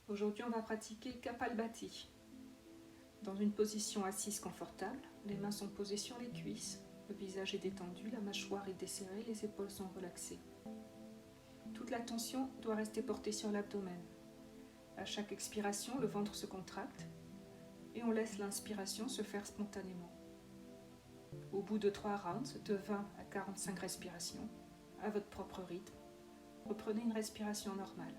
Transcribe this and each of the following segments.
Aujourd'hui, on va pratiquer Kapalbhati. Dans une position assise confortable, les mains sont posées sur les cuisses, le visage est détendu, la mâchoire est desserrée, les épaules sont relaxées. Toute la tension doit rester portée sur l'abdomen. À chaque expiration, le ventre se contracte et on laisse l'inspiration se faire spontanément. Au bout de 3 rounds, de 20 à 45 respirations, à votre propre rythme, reprenez une respiration normale.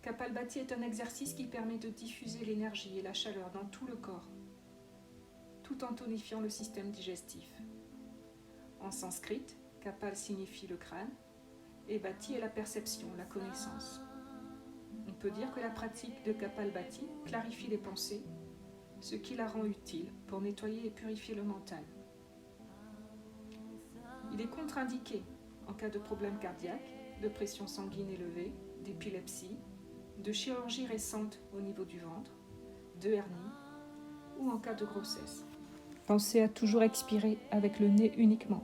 Kapalbhati est un exercice qui permet de diffuser l'énergie et la chaleur dans tout le corps, tout en tonifiant le système digestif. En sanskrit, Kapal signifie le crâne et Bhati est la perception, la connaissance. On peut dire que la pratique de Kapalbhati clarifie les pensées, ce qui la rend utile pour nettoyer et purifier le mental. Il est contre-indiqué en cas de problème cardiaque, de pression sanguine élevée, d'épilepsie, de chirurgie récente au niveau du ventre, de hernie ou en cas de grossesse. Pensez à toujours expirer avec le nez uniquement.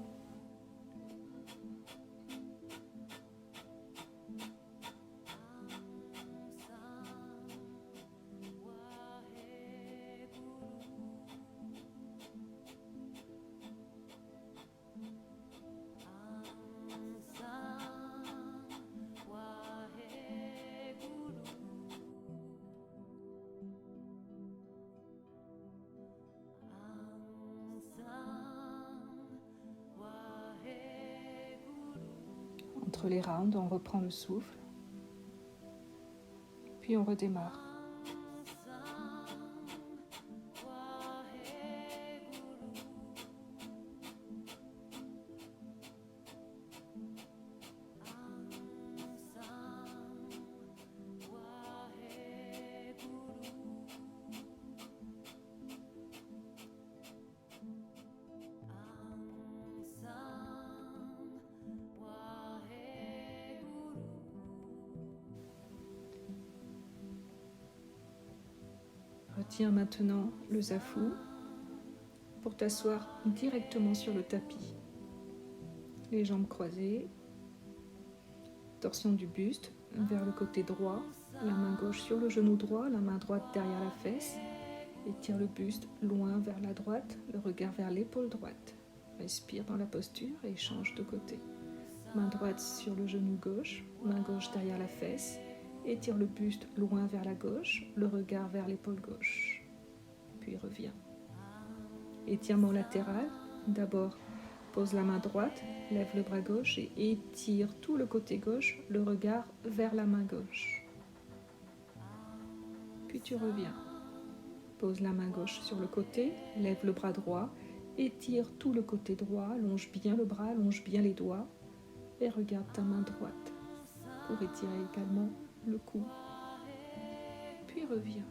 Entre les rounds, on reprend le souffle, puis on redémarre. Retiens maintenant le zafou pour t'asseoir directement sur le tapis. Les jambes croisées, torsion du buste vers le côté droit, la main gauche sur le genou droit, la main droite derrière la fesse. Étire le buste loin vers la droite, le regard vers l'épaule droite. Respire dans la posture et change de côté. Main droite sur le genou gauche, main gauche derrière la fesse. Étire le buste loin vers la gauche, le regard vers l'épaule gauche. Puis reviens. Étirement latéral. D'abord, pose la main droite, lève le bras gauche et étire tout le côté gauche, le regard vers la main gauche. Puis tu reviens. Pose la main gauche sur le côté, lève le bras droit, étire tout le côté droit, allonge bien le bras, allonge bien les doigts et regarde ta main droite pour étirer également le cou. Puis reviens.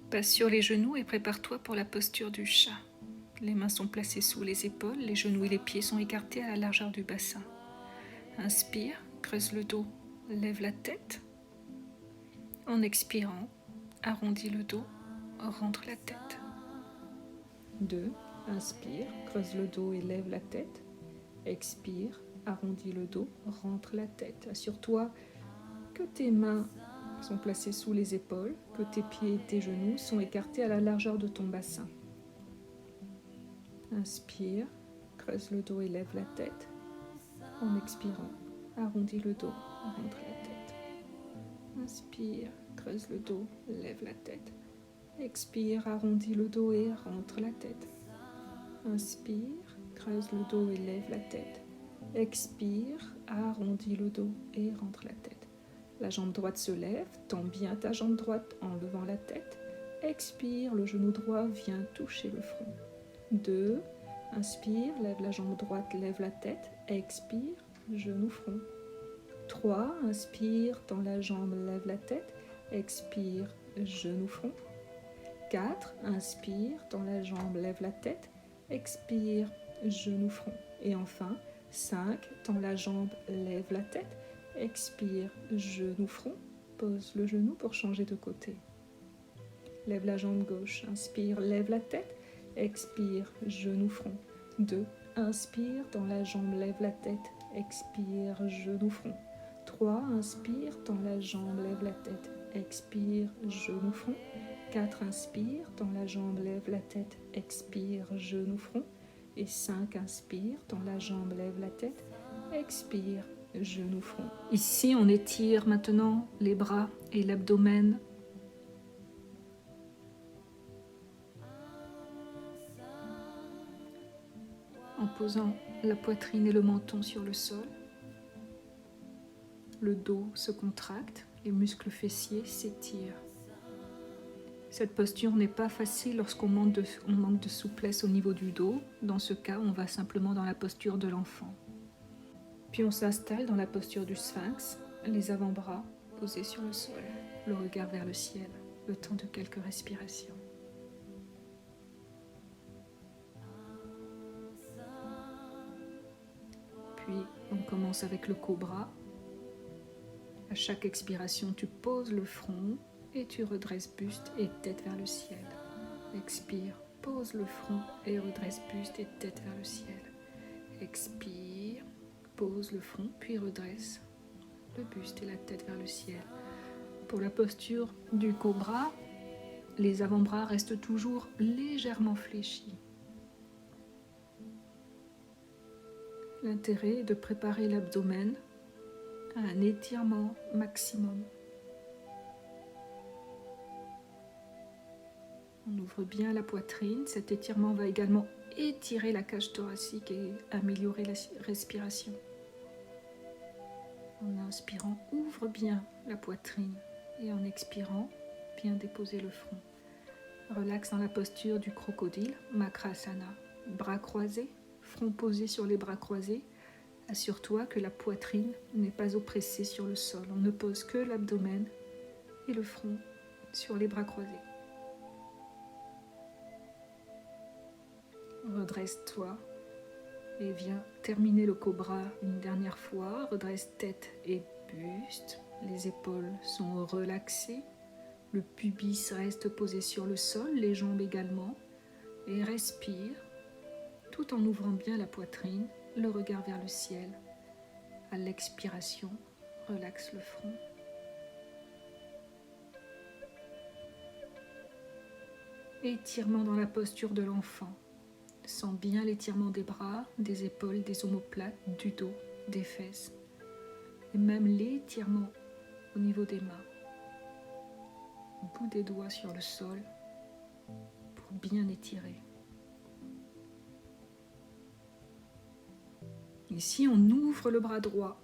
Passe sur les genoux et prépare-toi pour la posture du chat. Les mains sont placées sous les épaules, les genoux et les pieds sont écartés à la largeur du bassin. Inspire, creuse le dos, lève la tête. En expirant, arrondis le dos, rentre la tête. 2. Inspire, creuse le dos et lève la tête. Expire, arrondis le dos, rentre la tête. Assure-toi que tes mains sont placées sous les épaules, que tes pieds et tes genoux sont écartés à la largeur de ton bassin. Inspire, creuse le dos et lève la tête. En expirant, arrondis le dos, rentre la tête. Inspire, creuse le dos, lève la tête. Expire, arrondis le dos et rentre la tête. Inspire, creuse le dos et lève la tête. Expire, arrondis le dos et rentre la tête. La jambe droite se lève, tends bien ta jambe droite en levant la tête. Expire, le genou droit vient toucher le front. 2. Inspire, lève la jambe droite, lève la tête. Expire, genou front. 3. Inspire, tends la jambe, lève la tête. Expire, genou front. 4. Inspire, tends la jambe, lève la tête. Expire, genou front. Et enfin, 5. Tends la jambe, lève la tête. Expire, genou front. Pose le genou pour changer de côté. Lève la jambe gauche. Inspire, lève la tête. Expire, genou front. 2. Inspire, tends la jambe, lève la tête. Expire, genou front. 3, inspire, tends la jambe, lève la tête, expire, genou front. 4, inspire, tends la jambe, lève la tête, expire, genou front. Et 5, inspire, tends la jambe, lève la tête, expire, genou front. Ici, on étire maintenant les bras et l'abdomen. En posant la poitrine et le menton sur le sol. Le dos se contracte, les muscles fessiers s'étirent. Cette posture n'est pas facile lorsqu'on manque de souplesse au niveau du dos. Dans ce cas, on va simplement dans la posture de l'enfant. Puis on s'installe dans la posture du sphinx, les avant-bras posés sur le sol, le regard vers le ciel, le temps de quelques respirations. Puis on commence avec le cobra. À chaque expiration, tu poses le front et tu redresses buste et tête vers le ciel. Expire, pose le front et redresse buste et tête vers le ciel. Expire, pose le front puis redresse le buste et la tête vers le ciel. Pour la posture du cobra, les avant-bras restent toujours légèrement fléchis. L'intérêt est de préparer l'abdomen à un étirement maximum. On ouvre bien la poitrine. Cet étirement va également étirer la cage thoracique et améliorer la respiration. En inspirant, ouvre bien la poitrine et en expirant, bien déposer le front. Relaxe dans la posture du crocodile, Makrasana. Bras croisés, front posé sur les bras croisés. Assure-toi que la poitrine n'est pas oppressée sur le sol. On ne pose que l'abdomen et le front sur les bras croisés. Redresse-toi et viens terminer le cobra une dernière fois. Redresse tête et buste. Les épaules sont relaxées. Le pubis reste posé sur le sol, les jambes également. Et respire tout en ouvrant bien la poitrine. Le regard vers le ciel. À l'expiration, relaxe le front. Étirement dans la posture de l'enfant. Sens bien l'étirement des bras, des épaules, des omoplates, du dos, des fesses. Et même l'étirement au niveau des mains. Bout des doigts sur le sol pour bien étirer. Ici, on ouvre le bras droit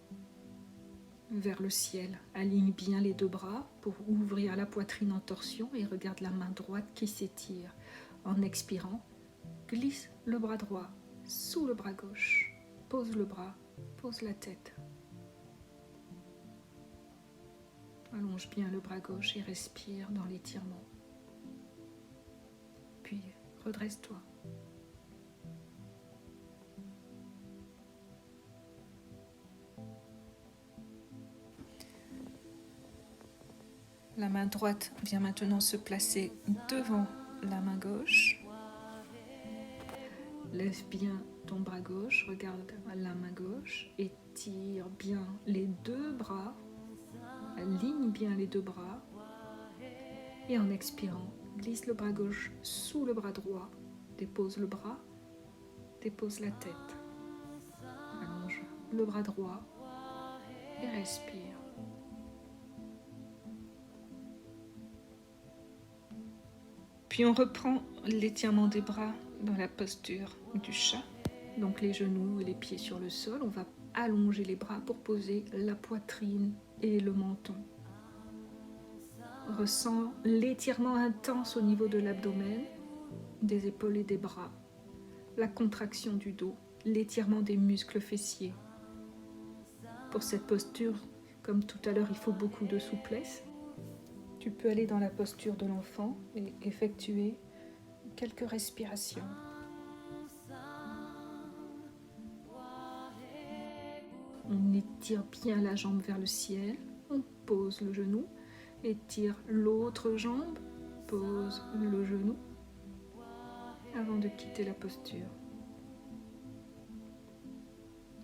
vers le ciel. Aligne bien les deux bras pour ouvrir la poitrine en torsion et regarde la main droite qui s'étire. En expirant, glisse le bras droit sous le bras gauche. Pose le bras, pose la tête. Allonge bien le bras gauche et respire dans l'étirement. Puis, redresse-toi. La main droite vient maintenant se placer devant la main gauche. Lève bien ton bras gauche, regarde la main gauche, étire bien les deux bras, aligne bien les deux bras et en expirant, glisse le bras gauche sous le bras droit, dépose le bras, dépose la tête, allonge le bras droit et respire. Puis on reprend l'étirement des bras dans la posture du chat. Donc les genoux et les pieds sur le sol. On va allonger les bras pour poser la poitrine et le menton. Ressens l'étirement intense au niveau de l'abdomen, des épaules et des bras. La contraction du dos, l'étirement des muscles fessiers. Pour cette posture, comme tout à l'heure, il faut beaucoup de souplesse. Tu peux aller dans la posture de l'enfant et effectuer quelques respirations. On étire bien la jambe vers le ciel, on pose le genou, étire l'autre jambe, pose le genou avant de quitter la posture.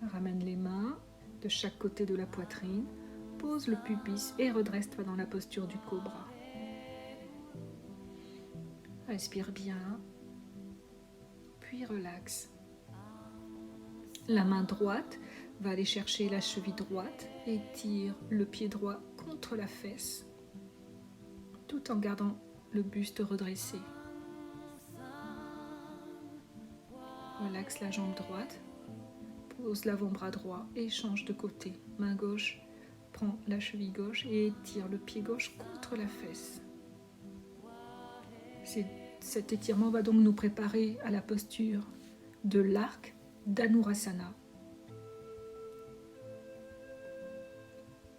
Ramène les mains de chaque côté de la poitrine, pose le pubis et redresse-toi dans la posture du cobra. Respire bien, puis relaxe. La main droite va aller chercher la cheville droite et tire le pied droit contre la fesse, tout en gardant le buste redressé. Relaxe la jambe droite, pose l'avant-bras droit et change de côté. Main gauche prend la cheville gauche et tire le pied gauche contre la fesse. Cet étirement va donc nous préparer à la posture de l'arc d'Anurasana.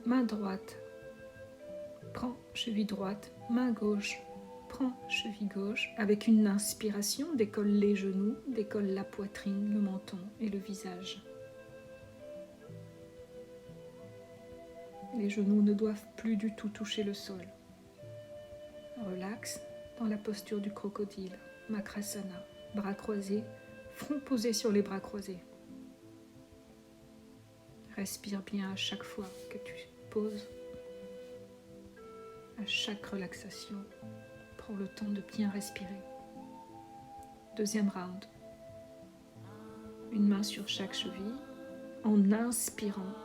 Main droite prend cheville droite, main gauche prend cheville gauche. Avec une inspiration, décolle les genoux, décolle la poitrine, le menton et le visage. Les genoux ne doivent plus du tout toucher le sol. Relaxe dans la posture du crocodile, Makrasana, bras croisés, front posé sur les bras croisés. Respire bien à chaque fois que tu poses. À chaque relaxation, prends le temps de bien respirer. Deuxième round. Une main sur chaque cheville. En inspirant,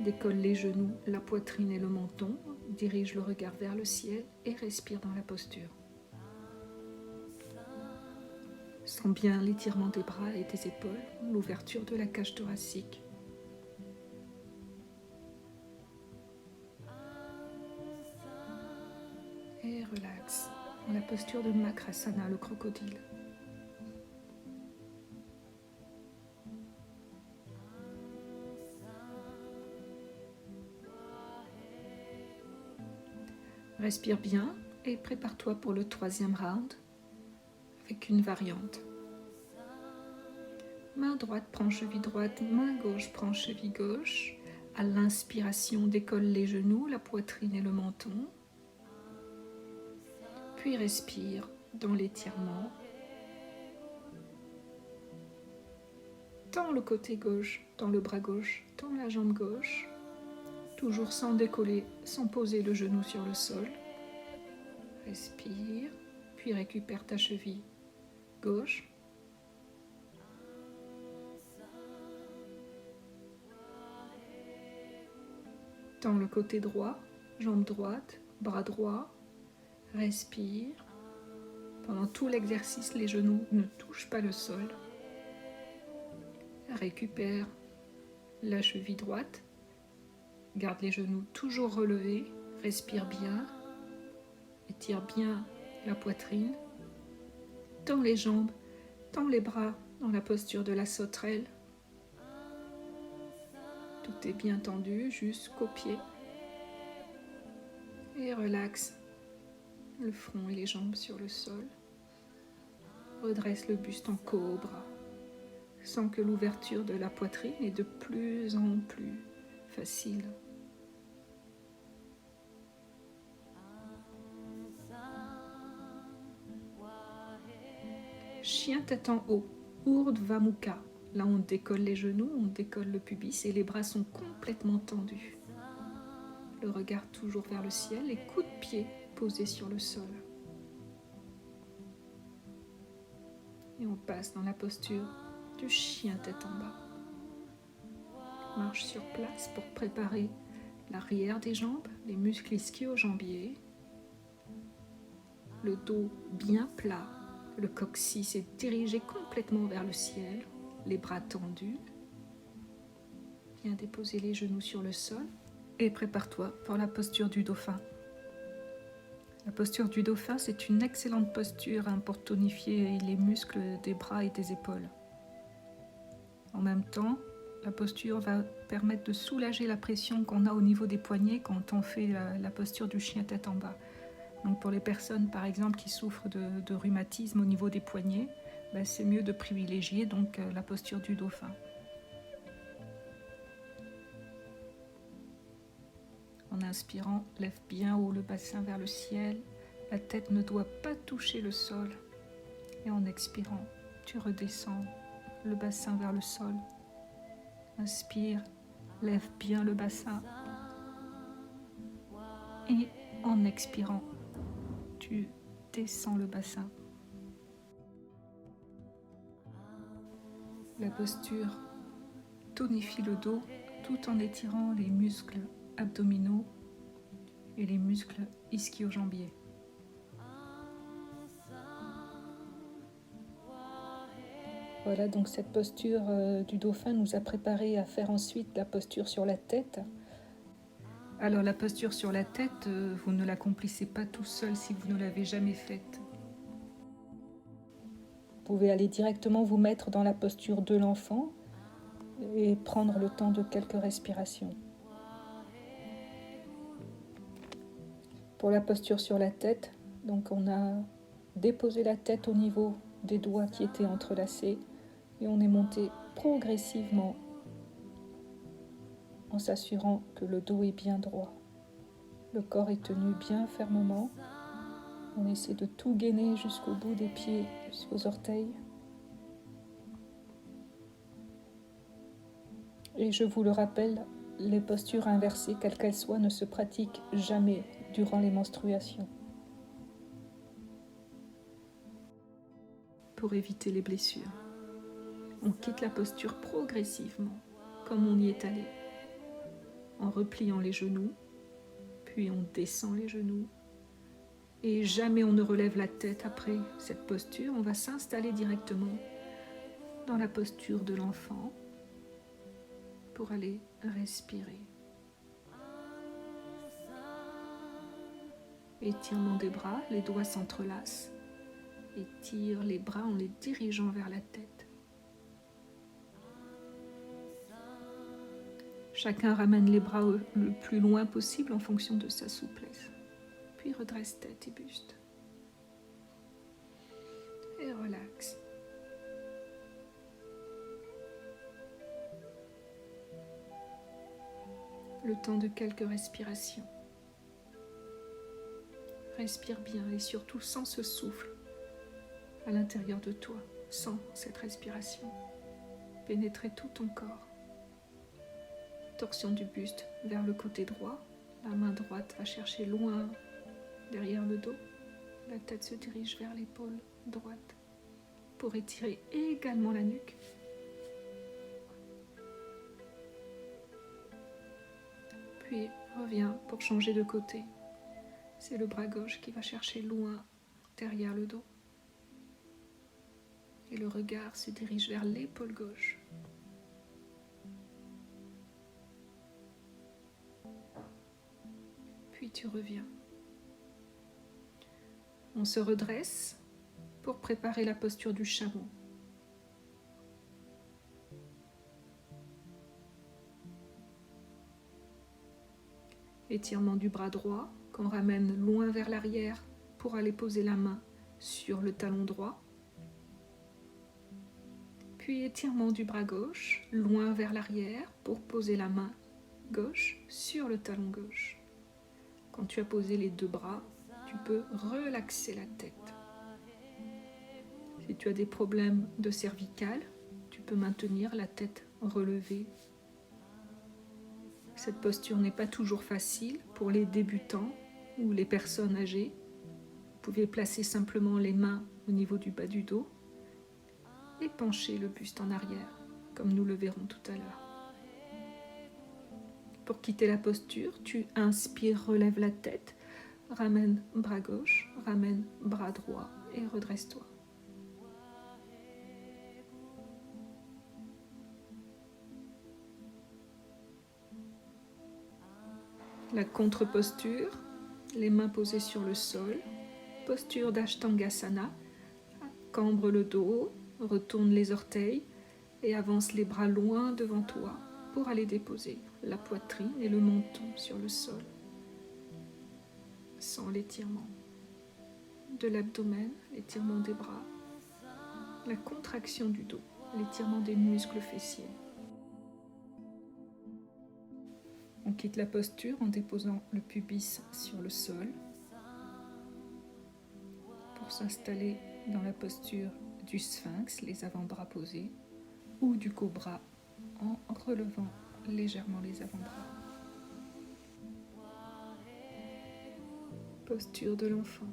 décolle les genoux, la poitrine et le menton. Dirige le regard vers le ciel et respire dans la posture. Sens bien l'étirement des bras et des épaules, l'ouverture de la cage thoracique. Et relaxe dans la posture de Makrasana, le crocodile. Respire bien et prépare-toi pour le troisième round avec une variante. Main droite prend cheville droite, main gauche prend cheville gauche. À l'inspiration, décolle les genoux, la poitrine et le menton. Puis respire dans l'étirement. Tends le côté gauche, tends le bras gauche, tends la jambe gauche. Toujours sans décoller, sans poser le genou sur le sol. Respire, puis récupère ta cheville gauche. Tends le côté droit, jambe droite, bras droit. Respire. Pendant tout l'exercice, les genoux ne touchent pas le sol. Récupère la cheville droite. Garde les genoux toujours relevés. Respire bien. Étire bien la poitrine. Tends les jambes, tends les bras dans la posture de la sauterelle. Tout est bien tendu jusqu'aux pieds. Et relaxe le front et les jambes sur le sol. Redresse le buste en cobra. Sens que l'ouverture de la poitrine est de plus en plus facile. Chien tête en haut, Urdhva Mukha. Là, on décolle les genoux, on décolle le pubis et les bras sont complètement tendus. Le regard toujours vers le ciel, les coudes de pied posés sur le sol. Et on passe dans la posture du chien tête en bas. Marche sur place pour préparer l'arrière des jambes, les muscles ischio-jambiers. Le dos bien plat, le coccyx est dirigé complètement vers le ciel, les bras tendus. Viens déposer les genoux sur le sol et prépare-toi pour la posture du dauphin. La posture du dauphin, c'est une excellente posture pour tonifier les muscles des bras et des épaules. En même temps, la posture va permettre de soulager la pression qu'on a au niveau des poignets quand on fait la posture du chien tête en bas. Donc pour les personnes par exemple qui souffrent de rhumatisme au niveau des poignets, c'est mieux de privilégier donc la posture du dauphin. En inspirant, lève bien haut le bassin vers le ciel. La tête ne doit pas toucher le sol. Et en expirant, tu redescends le bassin vers le sol. Inspire, lève bien le bassin. Et en expirant, tu descends le bassin. La posture tonifie le dos tout en étirant les muscles abdominaux et les muscles ischio-jambiers. Voilà, donc cette posture du dauphin nous a préparé à faire ensuite la posture sur la tête. Alors la posture sur la tête, vous ne l'accomplissez pas tout seul si vous ne l'avez jamais faite. Vous pouvez aller directement vous mettre dans la posture de l'enfant et prendre le temps de quelques respirations. Pour la posture sur la tête, donc on a déposé la tête au niveau des doigts qui étaient entrelacés et on est monté progressivement en s'assurant que le dos est bien droit. Le corps est tenu bien fermement. On essaie de tout gainer jusqu'au bout des pieds, jusqu'aux orteils. Et je vous le rappelle, les postures inversées, quelles qu'elles soient, ne se pratiquent jamais durant les menstruations. Pour éviter les blessures, on quitte la posture progressivement, comme on y est allé, en repliant les genoux, puis on descend les genoux, et jamais on ne relève la tête après cette posture. On va s'installer directement dans la posture de l'enfant pour aller respirer. Étirement des bras, les doigts s'entrelacent. Étire les bras en les dirigeant vers la tête. Chacun ramène les bras le plus loin possible en fonction de sa souplesse. Puis redresse tête et buste. Et relaxe. Le temps de quelques respirations. Respire bien et surtout sens ce souffle à l'intérieur de toi. Sens cette respiration pénétrer tout ton corps. Torsion du buste vers le côté droit. La main droite va chercher loin derrière le dos. La tête se dirige vers l'épaule droite pour étirer également la nuque. Puis reviens pour changer de côté. C'est le bras gauche qui va chercher loin derrière le dos. Et le regard se dirige vers l'épaule gauche. Puis tu reviens. On se redresse pour préparer la posture du chameau. Étirement du bras droit qu'on ramène loin vers l'arrière pour aller poser la main sur le talon droit. Puis étirement du bras gauche, loin vers l'arrière pour poser la main gauche sur le talon gauche. Quand tu as posé les deux bras, tu peux relaxer la tête. Si tu as des problèmes de cervicale, tu peux maintenir la tête relevée. Cette posture n'est pas toujours facile pour les débutants ou les personnes âgées. Vous pouvez placer simplement les mains au niveau du bas du dos et pencher le buste en arrière, comme nous le verrons tout à l'heure. Pour quitter la posture, tu inspires, relève la tête, ramène bras gauche, ramène bras droit et redresse-toi. La contre-posture, les mains posées sur le sol, posture d'Ashtangasana, cambre le dos, retourne les orteils et avance les bras loin devant toi pour aller déposer la poitrine et le menton sur le sol. Sans l'étirement de l'abdomen, l'étirement des bras, la contraction du dos, l'étirement des muscles fessiers. On quitte la posture en déposant le pubis sur le sol pour s'installer dans la posture du sphinx, les avant-bras posés, ou du cobra en relevant légèrement les avant-bras. Posture de l'enfant.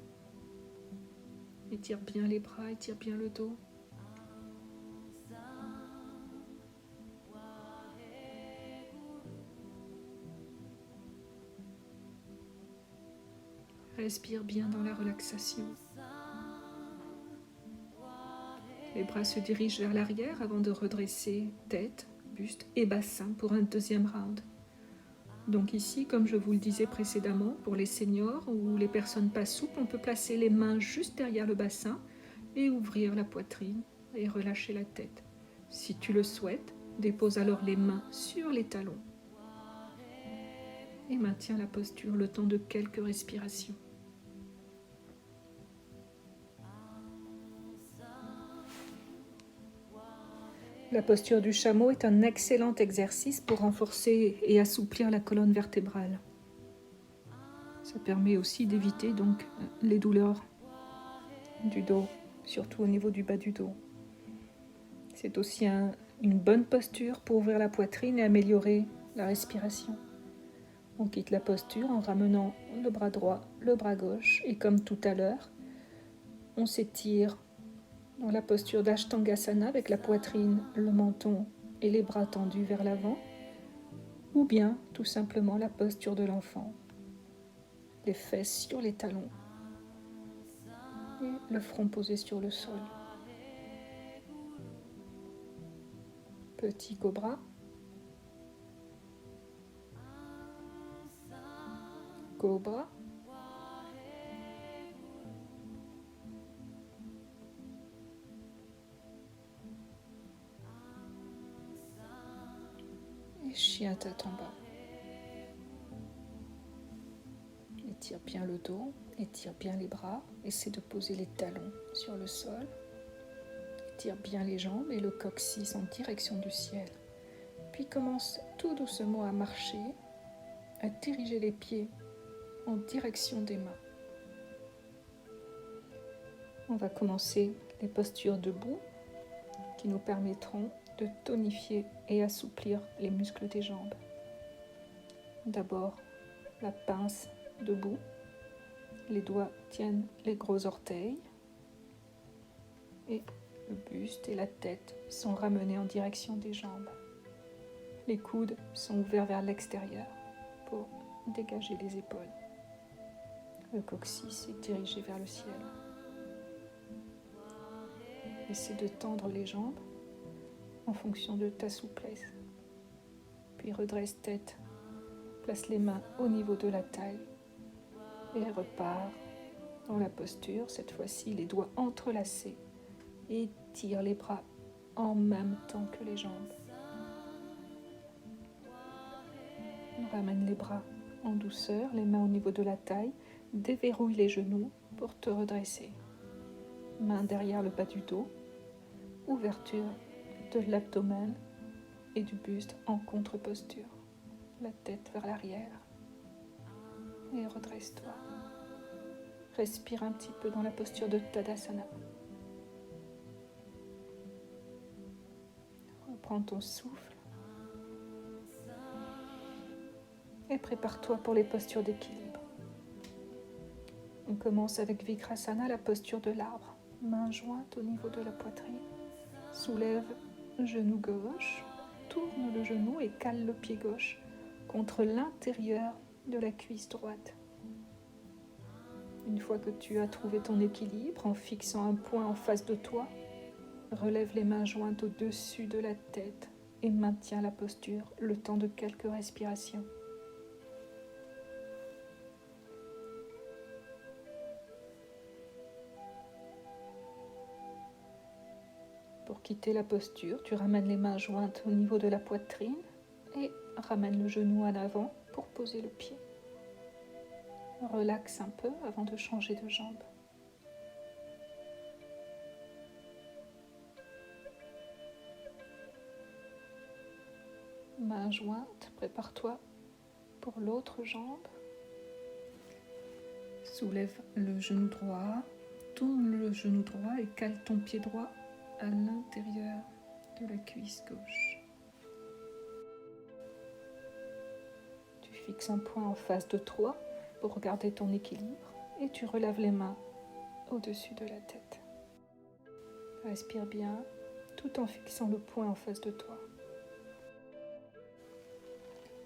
Étire bien les bras, étire bien le dos. Respire bien dans la relaxation. Les bras se dirigent vers l'arrière avant de redresser tête, buste et bassin pour un deuxième round. Donc ici, comme je vous le disais précédemment, pour les seniors ou les personnes pas souples, on peut placer les mains juste derrière le bassin et ouvrir la poitrine et relâcher la tête. Si tu le souhaites, dépose alors les mains sur les talons et maintiens la posture le temps de quelques respirations. La posture du chameau est un excellent exercice pour renforcer et assouplir la colonne vertébrale. Ça permet aussi d'éviter donc les douleurs du dos, surtout au niveau du bas du dos. C'est aussi une bonne posture pour ouvrir la poitrine et améliorer la respiration. On quitte la posture en ramenant le bras droit, le bras gauche et comme tout à l'heure, on s'étire dans la posture d'Ashtangasana avec la poitrine, le menton et les bras tendus vers l'avant, ou bien tout simplement la posture de l'enfant, les fesses sur les talons et le front posé sur le sol. Petit cobra, cobra, et chien tête en bas. Étire bien le dos, étire bien les bras, essaie de poser les talons sur le sol. Étire bien les jambes et le coccyx en direction du ciel. Puis commence tout doucement à marcher, à diriger les pieds en direction des mains. On va commencer les postures debout qui nous permettront de tonifier et assouplir les muscles des jambes. D'abord, la pince debout. Les doigts tiennent les gros orteils et le buste et la tête sont ramenés en direction des jambes. Les coudes sont ouverts vers l'extérieur pour dégager les épaules. Le coccyx est dirigé vers le ciel. Essaie de tendre les jambes en fonction de ta souplesse. Puis redresse tête, place les mains au niveau de la taille et repart dans la posture, cette fois-ci les doigts entrelacés et tire les bras en même temps que les jambes. On ramène les bras en douceur, les mains au niveau de la taille, déverrouille les genoux pour te redresser. Mains derrière le bas du dos, ouverture de l'abdomen et du buste en contre-posture. La tête vers l'arrière et redresse-toi. Respire un petit peu dans la posture de Tadasana. Reprends ton souffle et prépare-toi pour les postures d'équilibre. On commence avec Vikrasana, la posture de l'arbre. Mains jointes au niveau de la poitrine. Soulève le genou gauche, tourne le genou et cale le pied gauche contre l'intérieur de la cuisse droite. Une fois que tu as trouvé ton équilibre, en fixant un point en face de toi, relève les mains jointes au-dessus de la tête et maintiens la posture le temps de quelques respirations. Pour quitter la posture, tu ramènes les mains jointes au niveau de la poitrine et ramène le genou en avant pour poser le pied. Relaxe un peu avant de changer de jambe. Main jointe, prépare-toi pour l'autre jambe. Soulève le genou droit, tourne le genou droit et cale ton pied droit à l'intérieur de la cuisse gauche. Tu fixes un point en face de toi pour garder ton équilibre. et tu relèves les mains au-dessus de la tête. Respire bien, tout en fixant le poing en face de toi.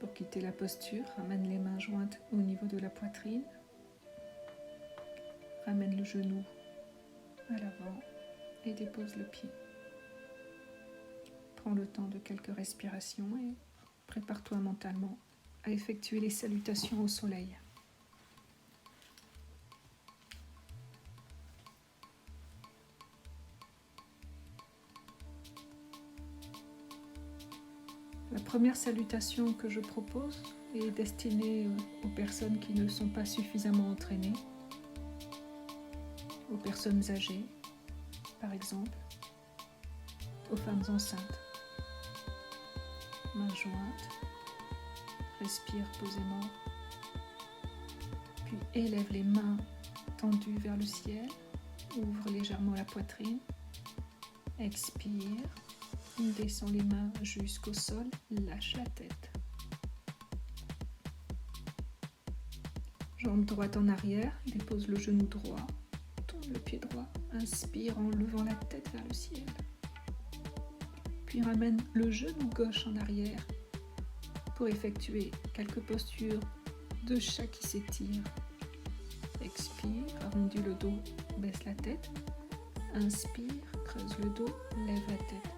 Pour quitter la posture, ramène les mains jointes au niveau de la poitrine. Ramène le genou à l'avant et dépose le pied. Prends le temps de quelques respirations et prépare-toi mentalement à effectuer les salutations au soleil. La première salutation que je propose est destinée aux personnes qui ne sont pas suffisamment entraînées, aux personnes âgées, par exemple, aux femmes enceintes. Mains jointes, respire posément, puis élève les mains tendues vers le ciel, ouvre légèrement la poitrine, expire. Descends les mains jusqu'au sol, lâche la tête. Jambe droite en arrière, dépose le genou droit, tourne le pied droit, inspire en levant la tête vers le ciel. Puis ramène le genou gauche en arrière pour effectuer quelques postures de chat qui s'étire. Expire, arrondis le dos, baisse la tête. Inspire, creuse le dos, lève la tête.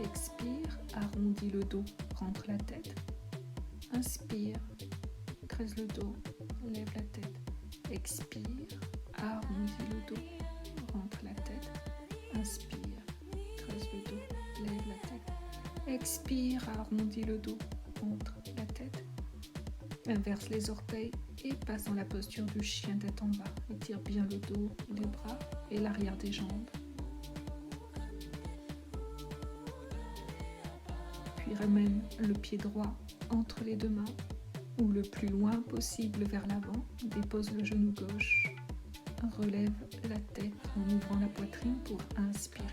Expire, arrondis le dos, rentre la tête. Inspire, creuse le dos, lève la tête. Expire, arrondis le dos, rentre la tête. Inspire, creuse le dos, lève la tête. Expire, arrondis le dos, rentre la tête. Inverse les orteils et passe dans la posture du chien tête en bas. Étire bien le dos, les bras et l'arrière des jambes. Puis ramène le pied droit entre les deux mains ou le plus loin possible vers l'avant. Dépose le genou gauche. Relève la tête en ouvrant la poitrine pour inspirer.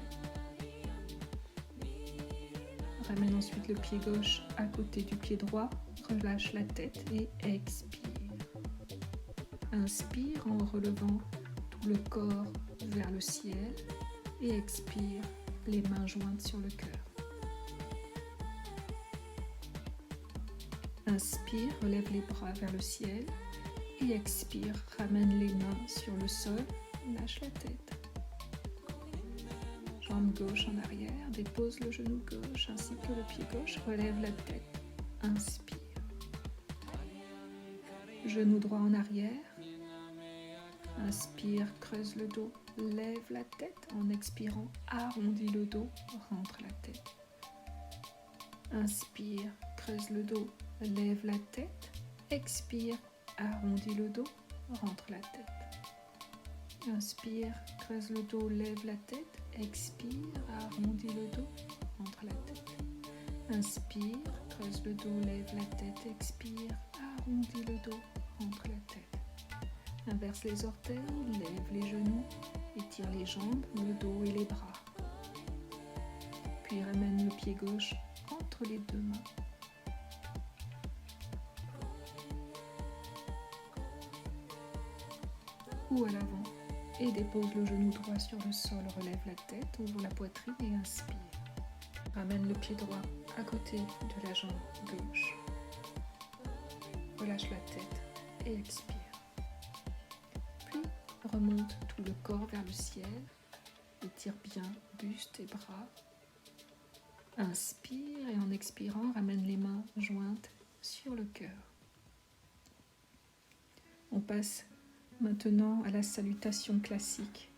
Ramène ensuite le pied gauche à côté du pied droit. Relâche la tête et expire. Inspire en relevant tout le corps vers le ciel et expire les mains jointes sur le cœur. Inspire, relève les bras vers le ciel et expire, ramène les mains sur le sol, lâche la tête. Jambe gauche en arrière, dépose le genou gauche ainsi que le pied gauche, relève la tête, inspire. Genou droit en arrière, inspire, creuse le dos, lève la tête en expirant, arrondis le dos, rentre la tête. Inspire, creuse le dos, lève la tête, expire, arrondis le dos, rentre la tête. Inspire, creuse le dos, lève la tête, expire, arrondis le dos, rentre la tête. Inspire, creuse le dos, lève la tête, expire, arrondis le dos, rentre la tête. Inverse les orteils, lève les genoux, étire les jambes, le dos et les bras. Puis ramène le pied gauche entre les deux mains. Ou à l'avant et dépose le genou droit sur le sol, relève la tête, ouvre la poitrine et inspire. Ramène le pied droit à côté de la jambe gauche. Relâche la tête et expire. Puis remonte tout le corps vers le ciel, étire bien buste et bras. Inspire et en expirant, ramène les mains jointes sur le cœur. On passe maintenant à la salutation classique.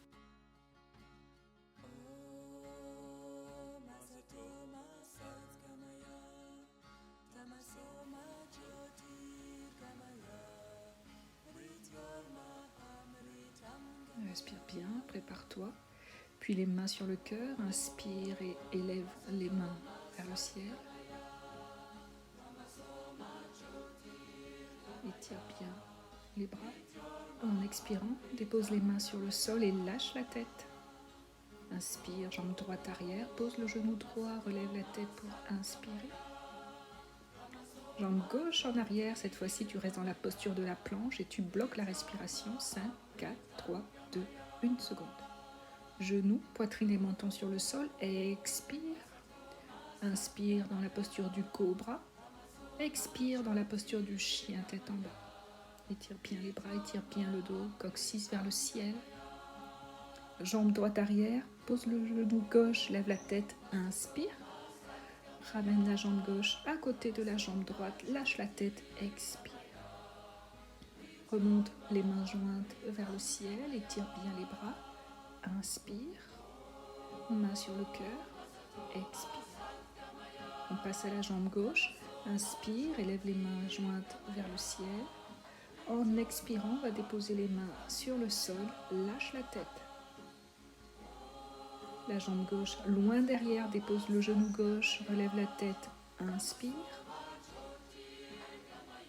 Respire bien, prépare-toi. Puis les mains sur le cœur, inspire et élève les mains vers le ciel. Étire bien les bras. En expirant, dépose les mains sur le sol et lâche la tête. Inspire, jambe droite arrière, pose le genou droit, relève la tête pour inspirer. Jambe gauche en arrière, cette fois-ci tu restes dans la posture de la planche et tu bloques la respiration, 5, 4, 3, 2, 1 seconde. Genoux, poitrine et menton sur le sol. Expire. Inspire dans la posture du cobra. Expire dans la posture du chien tête en bas. Étire bien les bras, étire bien le dos, coccyx vers le ciel. Jambe droite arrière, pose le genou gauche, lève la tête, inspire. Ramène la jambe gauche à côté de la jambe droite, lâche la tête, expire. Remonte les mains jointes vers le ciel, étire bien les bras, inspire. Main sur le cœur, expire. On passe à la jambe gauche, inspire, élève les mains jointes vers le ciel. En expirant, on va déposer les mains sur le sol, lâche la tête. La jambe gauche loin derrière, dépose le genou gauche, relève la tête, inspire.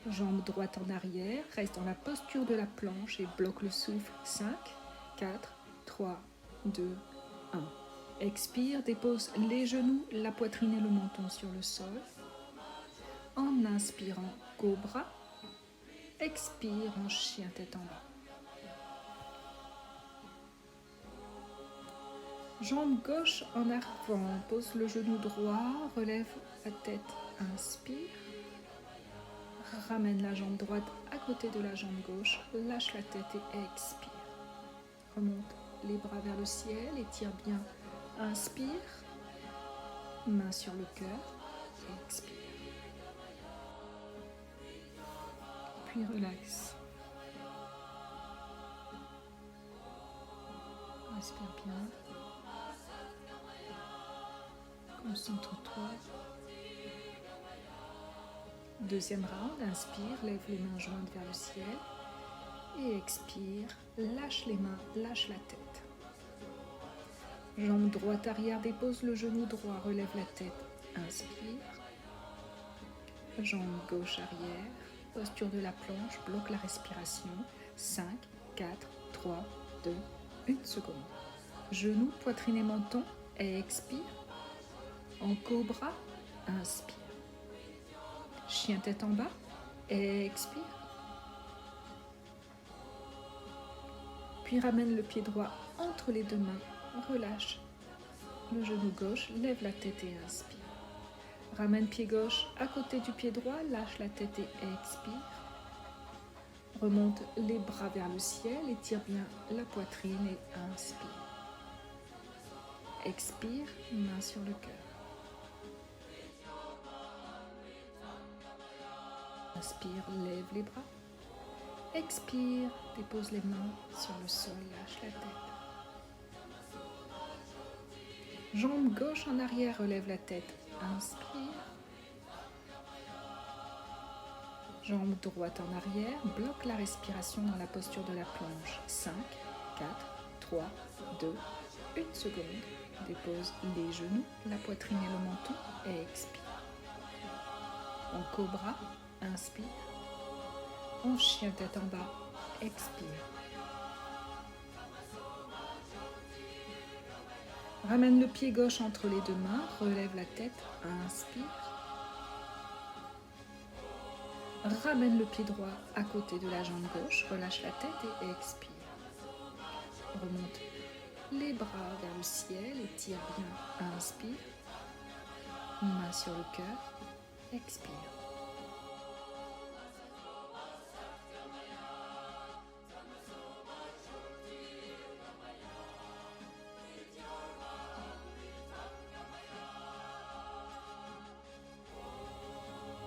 Jambe droite en arrière, reste dans la posture de la planche et bloque le souffle. 5, 4, 3, 2, 1. Expire, dépose les genoux, la poitrine et le menton sur le sol. En inspirant, cobra. Expire en chien tête en bas. Jambe gauche en avant, pose le genou droit, relève la tête, inspire. Ramène la jambe droite à côté de la jambe gauche, lâche la tête et expire. Remonte les bras vers le ciel, étire bien, inspire. Main sur le cœur, expire. Puis relaxe. Respire bien. Concentre-toi. Deuxième round, inspire, lève les mains jointes vers le ciel. Et expire, lâche les mains, lâche la tête. Jambe droite arrière, dépose le genou droit, relève la tête, inspire. Jambe gauche arrière, posture de la planche, bloque la respiration. 5, 4, 3, 2, 1 seconde. Genoux, poitrine et menton, expire. En cobra, inspire. Chien tête en bas, expire. Puis ramène le pied droit entre les deux mains, relâche le genou gauche, lève la tête et inspire. Ramène pied gauche à côté du pied droit, lâche la tête et expire. Remonte les bras vers le ciel, étire bien la poitrine et inspire. Expire, main sur le cœur. Inspire, lève les bras. Expire, dépose les mains sur le sol, lâche la tête. Jambe gauche en arrière, relève la tête, inspire. Jambe droite en arrière, bloque la respiration dans la posture de la planche. 5, 4, 3, 2, 1 seconde. Dépose les genoux, la poitrine et le menton et expire. En cobra, inspire. En chien tête en bas, expire. Ramène le pied gauche entre les deux mains, relève la tête, inspire. Ramène le pied droit à côté de la jambe gauche, relâche la tête et expire. Remonte les bras vers le ciel, étire bien, inspire. Main sur le cœur, expire.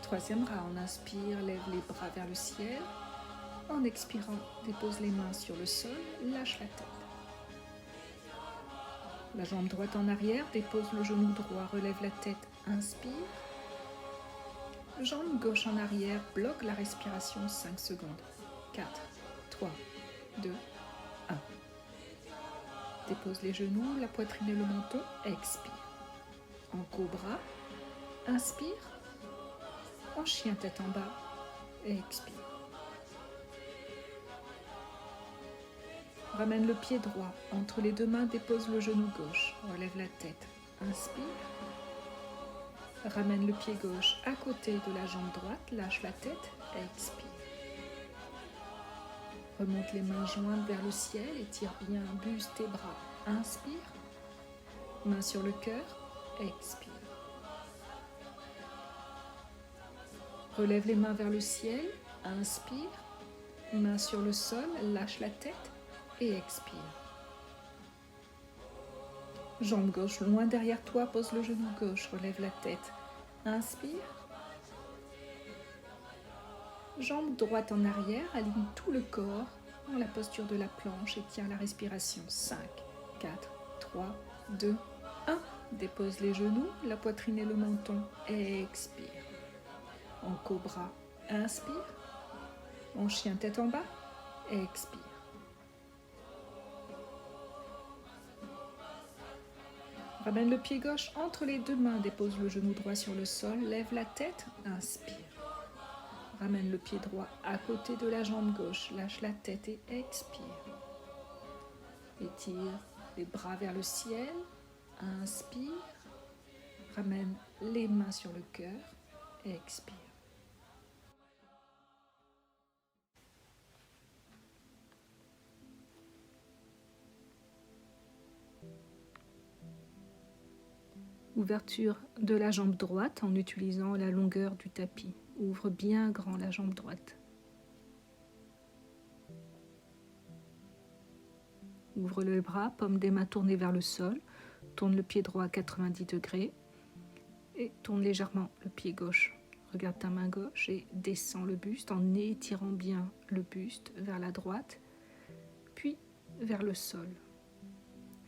Troisième round, inspire, lève les bras vers le ciel. En expirant, dépose les mains sur le sol, lâche la tête. La jambe droite en arrière, dépose le genou droit, relève la tête, inspire. Jambe gauche en arrière, bloque la respiration 5 secondes. 4, 3, 2, 1. Dépose les genoux, la poitrine et le menton, expire. En cobra, inspire. En chien tête en bas, expire. Ramène le pied droit entre les deux mains, dépose le genou gauche, relève la tête, inspire. Ramène le pied gauche à côté de la jambe droite, lâche la tête, expire. Remonte les mains jointes vers le ciel, étire bien buste et bras. Inspire. Main sur le cœur, expire. Relève les mains vers le ciel, inspire. Main sur le sol, lâche la tête et expire. Jambe gauche loin derrière toi, pose le genou gauche, relève la tête. Inspire. Jambe droite en arrière, aligne tout le corps dans la posture de la planche et tiens la respiration. 5, 4, 3, 2, 1. Dépose les genoux, la poitrine et le menton. Expire. En cobra, inspire. En chien tête en bas, expire. Ramène le pied gauche entre les deux mains, dépose le genou droit sur le sol, lève la tête, inspire. Ramène le pied droit à côté de la jambe gauche, lâche la tête et expire. Étire les bras vers le ciel, inspire. Ramène les mains sur le cœur, expire. Ouverture de la jambe droite en utilisant la longueur du tapis. Ouvre bien grand la jambe droite. Ouvre le bras, paume des mains tournées vers le sol. Tourne le pied droit à 90 degrés et tourne légèrement le pied gauche. Regarde ta main gauche et descends le buste en étirant bien le buste vers la droite, puis vers le sol.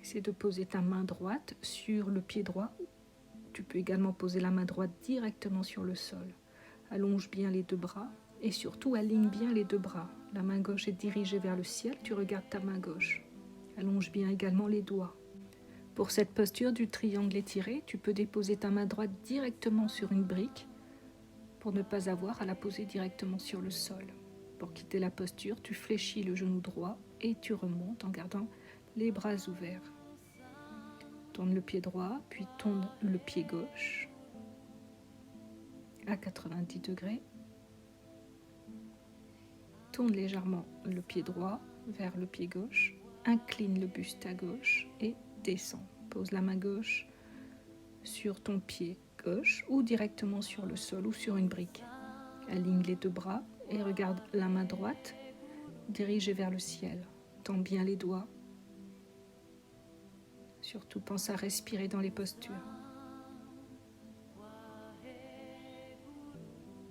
Essaie de poser ta main droite sur le pied droit. Tu peux également poser la main droite directement sur le sol. Allonge bien les deux bras et surtout aligne bien les deux bras. La main gauche est dirigée vers le ciel, tu regardes ta main gauche. Allonge bien également les doigts. Pour cette posture du triangle étiré, tu peux déposer ta main droite directement sur une brique pour ne pas avoir à la poser directement sur le sol. Pour quitter la posture, tu fléchis le genou droit et tu remontes en gardant les bras ouverts. Tourne le pied droit, puis tourne le pied gauche à 90 degrés. Tourne légèrement le pied droit vers le pied gauche. Incline le buste à gauche et descends. Pose la main gauche sur ton pied gauche ou directement sur le sol ou sur une brique. Aligne les deux bras et regarde la main droite dirigée vers le ciel. Tends bien les doigts. Surtout pense à respirer dans les postures.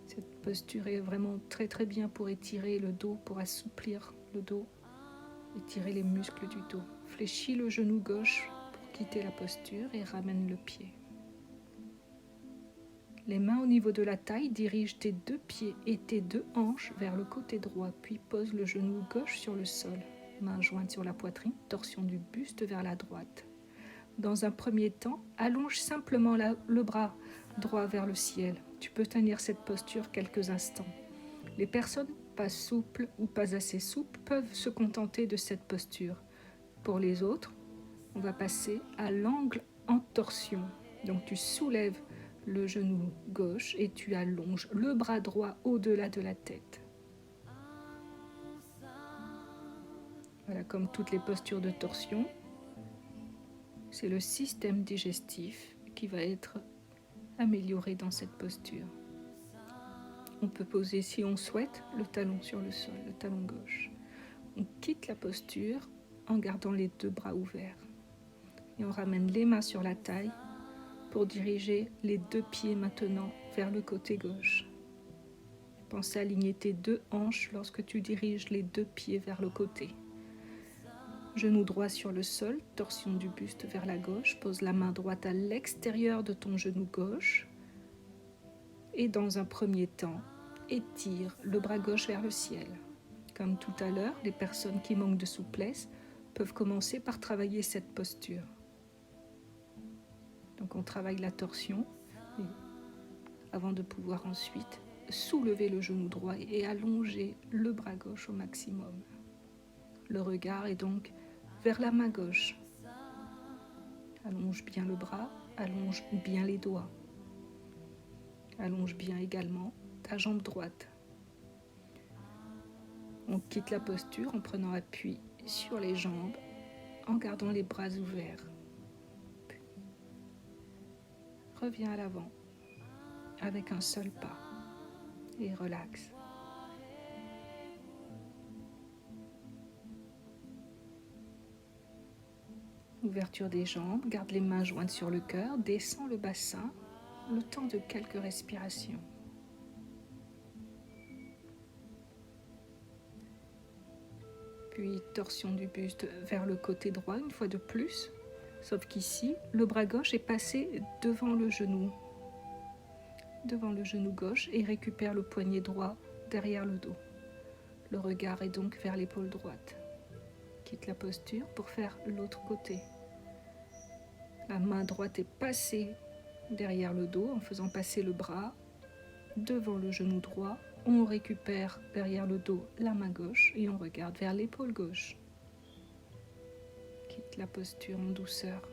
Cette posture est vraiment très très bien pour étirer le dos, pour assouplir le dos, étirer les muscles du dos. Fléchis le genou gauche pour quitter la posture et ramène le pied. Les mains au niveau de la taille, dirige tes deux pieds et tes deux hanches vers le côté droit, puis pose le genou gauche sur le sol. Main jointe sur la poitrine, torsion du buste vers la droite. Dans un premier temps, allonge simplement le bras droit vers le ciel. Tu peux tenir cette posture quelques instants. Les personnes pas souples ou pas assez souples peuvent se contenter de cette posture. Pour les autres, on va passer à l'angle en torsion. Donc tu soulèves le genou gauche et tu allonges le bras droit au-delà de la tête. Voilà, comme toutes les postures de torsion, c'est le système digestif qui va être amélioré dans cette posture. On peut poser, si on souhaite, le talon sur le sol, le talon gauche. On quitte la posture en gardant les deux bras ouverts. Et on ramène les mains sur la taille pour diriger les deux pieds maintenant vers le côté gauche. Pense à aligner tes deux hanches lorsque tu diriges les deux pieds vers le côté. Genou droit sur le sol, torsion du buste vers la gauche. Pose la main droite à l'extérieur de ton genou gauche. Et dans un premier temps, étire le bras gauche vers le ciel. Comme tout à l'heure, les personnes qui manquent de souplesse peuvent commencer par travailler cette posture. Donc on travaille la torsion avant de pouvoir ensuite soulever le genou droit et allonger le bras gauche au maximum. Le regard est donc vers la main gauche. Allonge bien le bras, allonge bien les doigts. Allonge bien également ta jambe droite. On quitte la posture en prenant appui sur les jambes, en gardant les bras ouverts. Puis, reviens à l'avant avec un seul pas et relaxe. Ouverture des jambes, garde les mains jointes sur le cœur, descends le bassin, le temps de quelques respirations. Puis torsion du buste vers le côté droit une fois de plus, sauf qu'ici, le bras gauche est passé devant le genou gauche et récupère le poignet droit derrière le dos. Le regard est donc vers l'épaule droite. Quitte la posture pour faire l'autre côté. La main droite est passée derrière le dos en faisant passer le bras devant le genou droit. On récupère derrière le dos la main gauche et on regarde vers l'épaule gauche. Quitte la posture en douceur.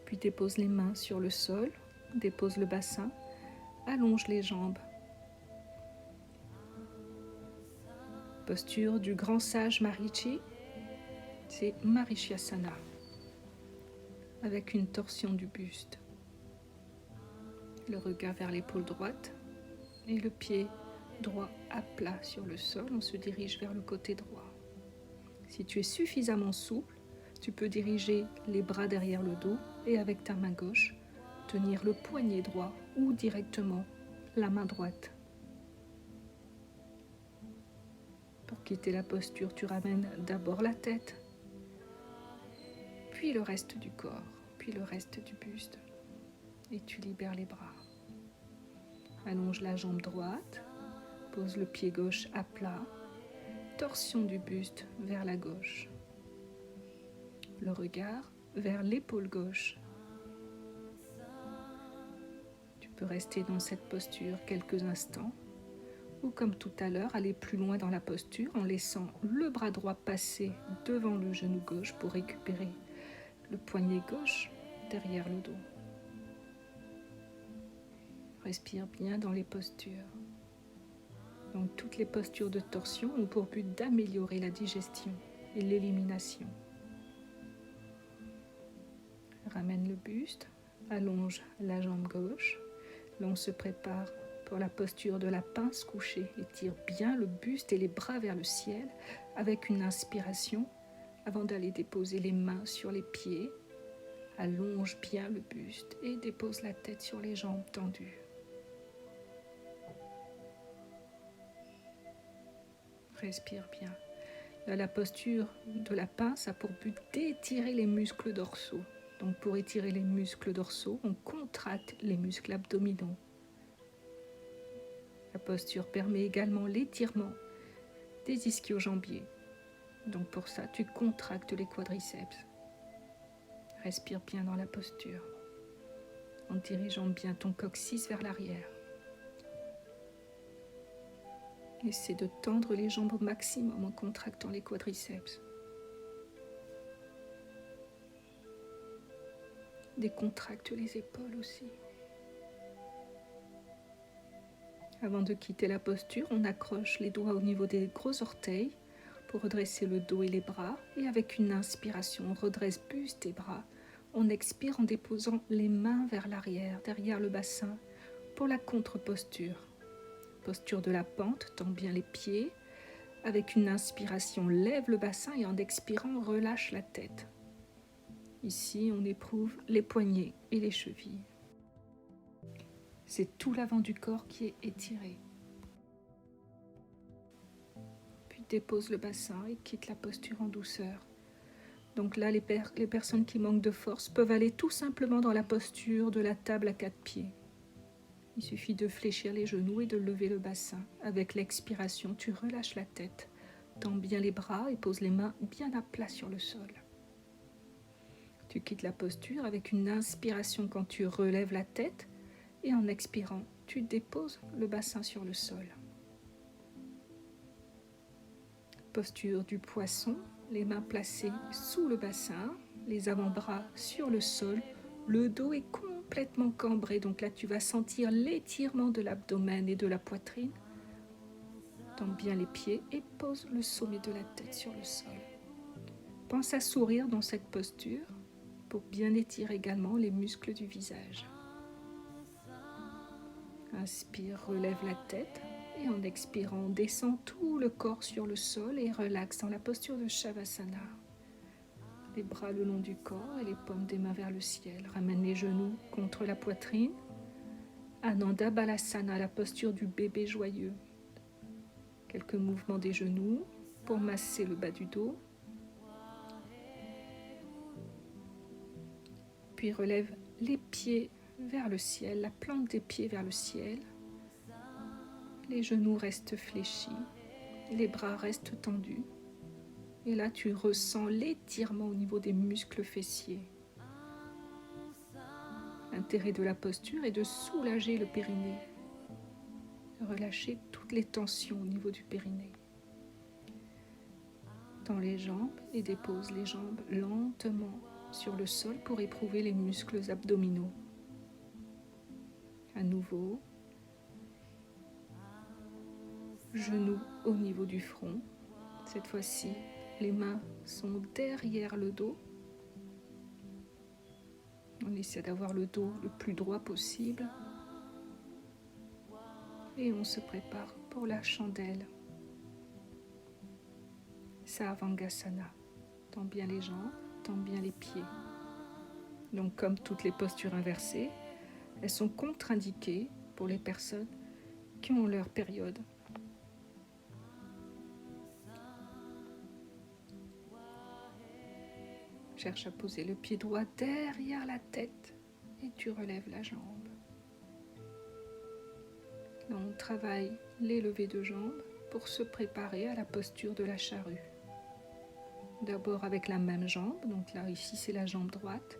Puis dépose les mains sur le sol, dépose le bassin, allonge les jambes. Posture du grand sage Marichi, c'est Marishyasana, avec une torsion du buste. Le regard vers l'épaule droite et le pied droit à plat sur le sol, on se dirige vers le côté droit. Si tu es suffisamment souple, tu peux diriger les bras derrière le dos et avec ta main gauche, tenir le poignet droit ou directement la main droite. Pour quitter la posture, tu ramènes d'abord la tête, puis le reste du corps, puis le reste du buste. Et tu libères les bras. Allonge la jambe droite, pose le pied gauche à plat, torsion du buste vers la gauche. Le regard vers l'épaule gauche. Tu peux rester dans cette posture quelques instants ou comme tout à l'heure, aller plus loin dans la posture en laissant le bras droit passer devant le genou gauche pour récupérer le poignet gauche derrière le dos. Respire bien dans les postures. Donc toutes les postures de torsion ont pour but d'améliorer la digestion et l'élimination. Ramène le buste, allonge la jambe gauche. Là, on se prépare pour la posture de la pince couchée. Étire bien le buste et les bras vers le ciel avec une inspiration avant d'aller déposer les mains sur les pieds. Allonge bien le buste et dépose la tête sur les jambes tendues. Respire bien. Là, la posture de la pince a pour but d'étirer les muscles dorsaux. Donc pour étirer les muscles dorsaux, on contracte les muscles abdominaux. La posture permet également l'étirement des ischio-jambiers. Donc pour ça, tu contractes les quadriceps. Respire bien dans la posture, en dirigeant bien ton coccyx vers l'arrière. Essaie de tendre les jambes au maximum en contractant les quadriceps. Décontracte les épaules aussi. Avant de quitter la posture, on accroche les doigts au niveau des gros orteils pour redresser le dos et les bras. Et avec une inspiration, on redresse buste et bras. On expire en déposant les mains vers l'arrière, derrière le bassin, pour la contre-posture. Posture de la pente, tends bien les pieds. Avec une inspiration, lève le bassin et en expirant, relâche la tête. Ici, on éprouve les poignets et les chevilles. C'est tout l'avant du corps qui est étiré. Puis dépose le bassin et quitte la posture en douceur. Donc là, les personnes qui manquent de force peuvent aller tout simplement dans la posture de la table à 4 pieds. Il suffit de fléchir les genoux et de lever le bassin. Avec l'expiration, tu relâches la tête. Tends bien les bras et pose les mains bien à plat sur le sol. Tu quittes la posture avec une inspiration quand tu relèves la tête et en expirant, tu déposes le bassin sur le sol. Posture du poisson, les mains placées sous le bassin, les avant-bras sur le sol, le dos est complètement cambré, donc là tu vas sentir l'étirement de l'abdomen et de la poitrine. Tends bien les pieds et pose le sommet de la tête sur le sol. Pense à sourire dans cette posture pour bien étirer également les muscles du visage. Inspire, relève la tête et en expirant, descends tout le corps sur le sol et relaxe dans la posture de Shavasana. Les bras le long du corps et les paumes des mains vers le ciel. Ramène les genoux contre la poitrine. Ananda Balasana, la posture du bébé joyeux. Quelques mouvements des genoux pour masser le bas du dos. Puis relève les pieds vers le ciel, la plante des pieds vers le ciel. Les genoux restent fléchis, les bras restent tendus. Et là, tu ressens l'étirement au niveau des muscles fessiers. L'intérêt de la posture est de soulager le périnée, de relâcher toutes les tensions au niveau du périnée. Tends les jambes et dépose les jambes lentement sur le sol pour éprouver les muscles abdominaux. À nouveau, genoux au niveau du front. Cette fois-ci, les mains sont derrière le dos. On essaie d'avoir le dos le plus droit possible. Et on se prépare pour la chandelle. Sarvangasana. Tends bien les jambes, tends bien les pieds. Donc comme toutes les postures inversées, elles sont contre-indiquées pour les personnes qui ont leur période. Cherche à poser le pied droit derrière la tête et tu relèves la jambe. Là, on travaille les levées de jambes pour se préparer à la posture de la charrue. D'abord avec la même jambe, donc là ici c'est la jambe droite,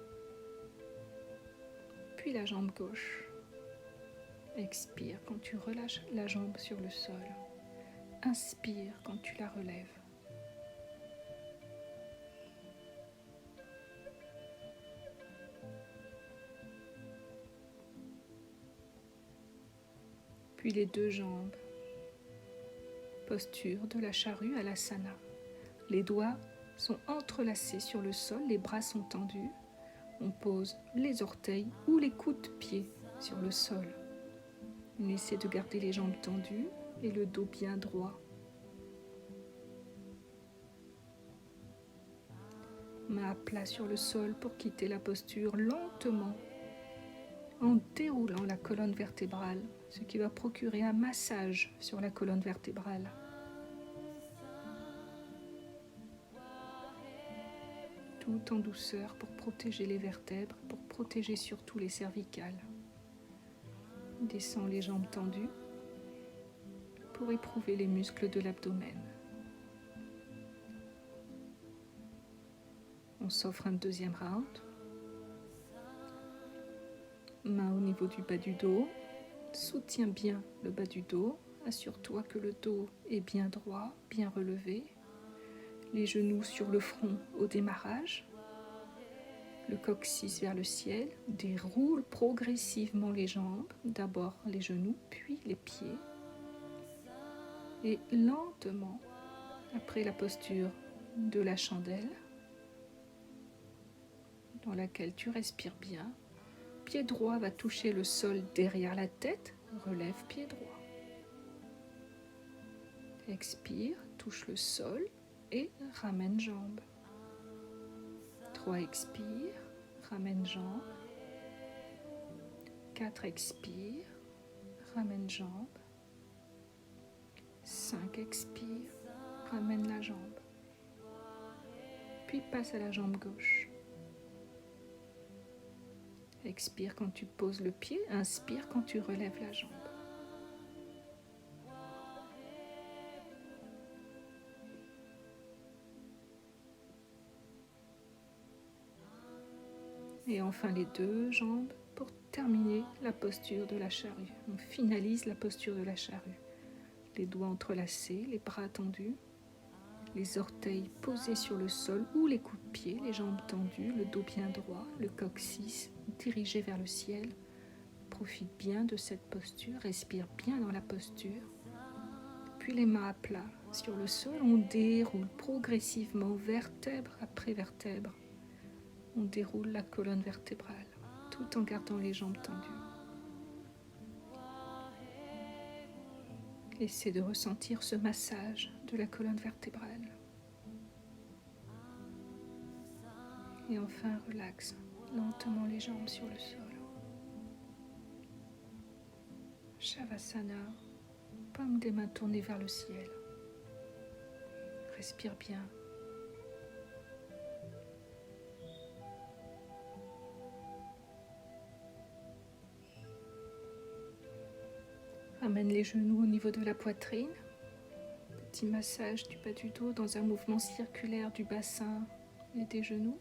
puis la jambe gauche. Expire quand tu relâches la jambe sur le sol. Inspire quand tu la relèves. Puis les deux jambes. Posture de la charrue à l'asana. Les doigts sont entrelacés sur le sol, les bras sont tendus. On pose les orteils ou les coudes de pied sur le sol. On essaie de garder les jambes tendues et le dos bien droit. Main à plat sur le sol pour quitter la posture lentement en déroulant la colonne vertébrale, ce qui va procurer un massage sur la colonne vertébrale. Tout en douceur pour protéger les vertèbres, pour protéger surtout les cervicales. Descends les jambes tendues pour éprouver les muscles de l'abdomen. On s'offre un deuxième round. Main au niveau du bas du dos. Soutiens bien le bas du dos. Assure-toi que le dos est bien droit, bien relevé. Les genoux sur le front au démarrage. Le coccyx vers le ciel. Déroule progressivement les jambes. D'abord les genoux, puis les pieds. Et lentement, après la posture de la chandelle, dans laquelle tu respires bien, pied droit va toucher le sol derrière la tête, relève pied droit. Expire, touche le sol et ramène jambe. 3 expire, ramène jambe. 4 expire, ramène jambe. 5 expire, ramène la jambe. Puis passe à la jambe gauche. Expire quand tu poses le pied, inspire quand tu relèves la jambe. Et enfin les deux jambes pour terminer la posture de la charrue. On finalise la posture de la charrue. Les doigts entrelacés, les bras tendus, les orteils posés sur le sol ou les coups de pied, les jambes tendues, le dos bien droit, le coccyx dirigé vers le ciel. Profite bien de cette posture, respire bien dans la posture. Puis les mains à plat sur le sol, on déroule progressivement vertèbre après vertèbre. On déroule la colonne vertébrale tout en gardant les jambes tendues. Essaie de ressentir ce massage de la colonne vertébrale. Et enfin, relaxe lentement les jambes sur le sol. Shavasana, paume des mains tournées vers le ciel. Respire bien. Ramène les genoux au niveau de la poitrine. Petit massage du bas du dos dans un mouvement circulaire du bassin et des genoux.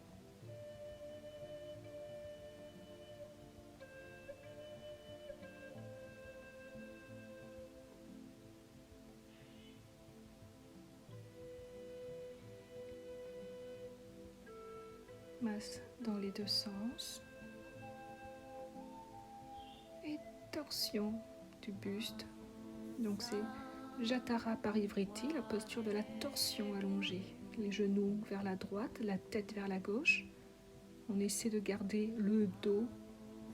Masse dans les deux sens. Et torsion du buste. Donc c'est Jatara Parivriti, la posture de la torsion allongée. Les genoux vers la droite, la tête vers la gauche. On essaie de garder le dos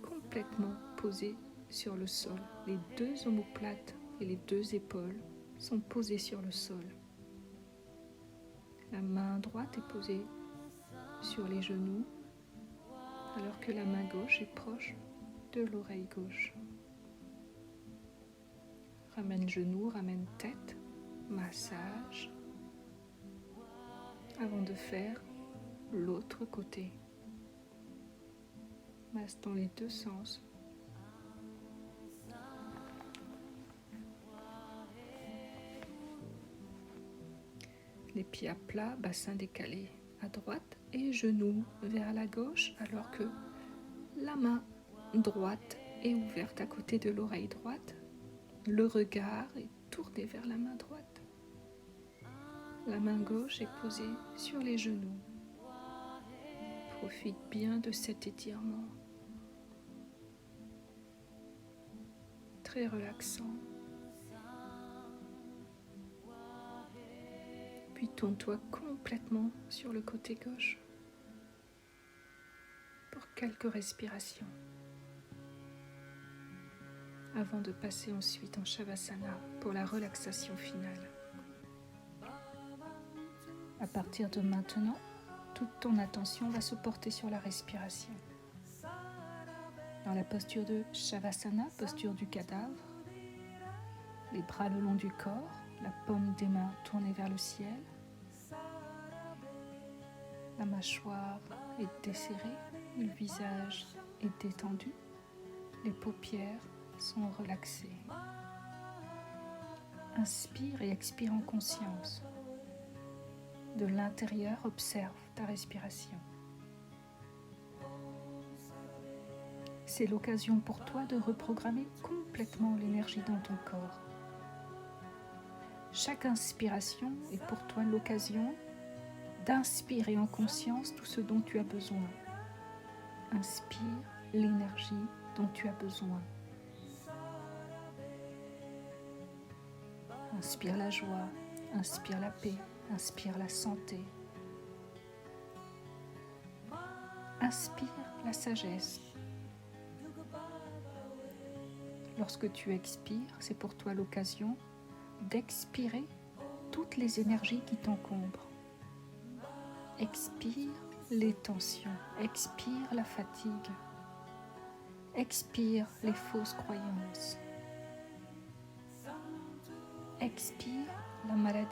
complètement posé sur le sol. Les deux omoplates et les deux épaules sont posées sur le sol. La main droite est posée sur les genoux, alors que la main gauche est proche de l'oreille gauche. Ramène genoux, ramène tête, massage, avant de faire l'autre côté. Masse dans les deux sens. Les pieds à plat, bassin décalé à droite et genoux vers la gauche, alors que la main droite est ouverte à côté de l'oreille droite. Le regard est tourné vers la main droite. La main gauche est posée sur les genoux. Profite bien de cet étirement. Très relaxant. Puis tourne-toi complètement sur le côté gauche pour quelques respirations. Avant de passer ensuite en Shavasana pour la relaxation finale. À partir de maintenant, toute ton attention va se porter sur la respiration. Dans la posture de Shavasana, posture du cadavre, les bras le long du corps, la paume des mains tournée vers le ciel. La mâchoire est desserrée, le visage est détendu, les paupières sont relaxées. Inspire et expire en conscience. De l'intérieur, observe ta respiration. C'est l'occasion pour toi de reprogrammer complètement l'énergie dans ton corps. Chaque inspiration est pour toi l'occasion d'inspirer en conscience tout ce dont tu as besoin. Inspire l'énergie dont tu as besoin. Inspire la joie, inspire la paix, inspire la santé. Inspire la sagesse. Lorsque tu expires, c'est pour toi l'occasion d'expirer toutes les énergies qui t'encombrent. Expire les tensions, expire la fatigue, expire les fausses croyances, expire la maladie,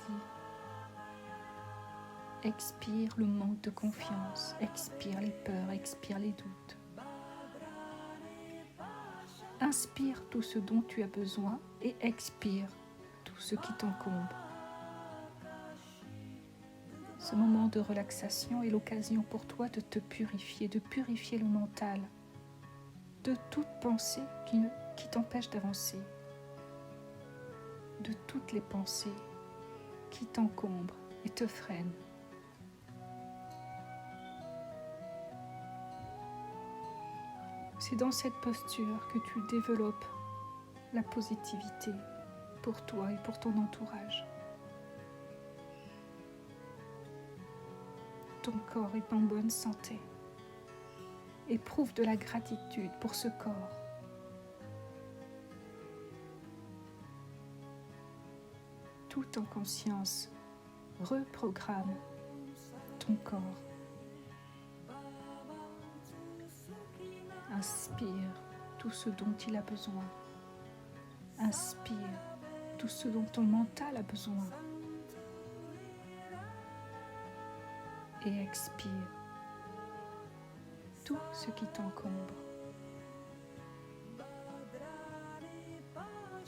expire le manque de confiance, expire les peurs, expire les doutes. Inspire tout ce dont tu as besoin et expire tout ce qui t'encombre. Ce moment de relaxation est l'occasion pour toi de te purifier, de purifier le mental, de toute pensée qui t'empêche d'avancer, de toutes les pensées qui t'encombrent et te freinent. C'est dans cette posture que tu développes la positivité pour toi et pour ton entourage. Ton corps est en bonne santé. Éprouve de la gratitude pour ce corps. Tout en conscience, reprogramme ton corps. Inspire tout ce dont il a besoin. Inspire tout ce dont ton mental a besoin. Et expire tout ce qui t'encombre.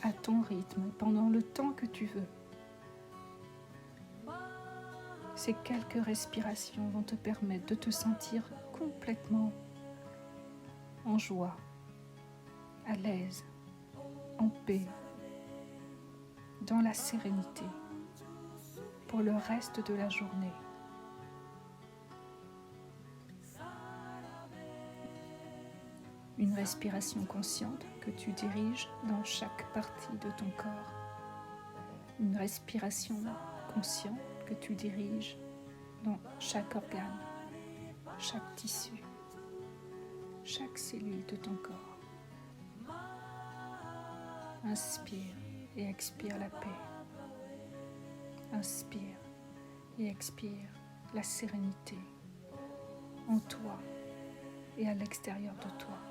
À ton rythme, pendant le temps que tu veux. Ces quelques respirations vont te permettre de te sentir complètement en joie, à l'aise, en paix, dans la sérénité pour le reste de la journée. Une respiration consciente que tu diriges dans chaque partie de ton corps. Une respiration consciente que tu diriges dans chaque organe, chaque tissu, chaque cellule de ton corps. Inspire et expire la paix. Inspire et expire la sérénité en toi et à l'extérieur de toi.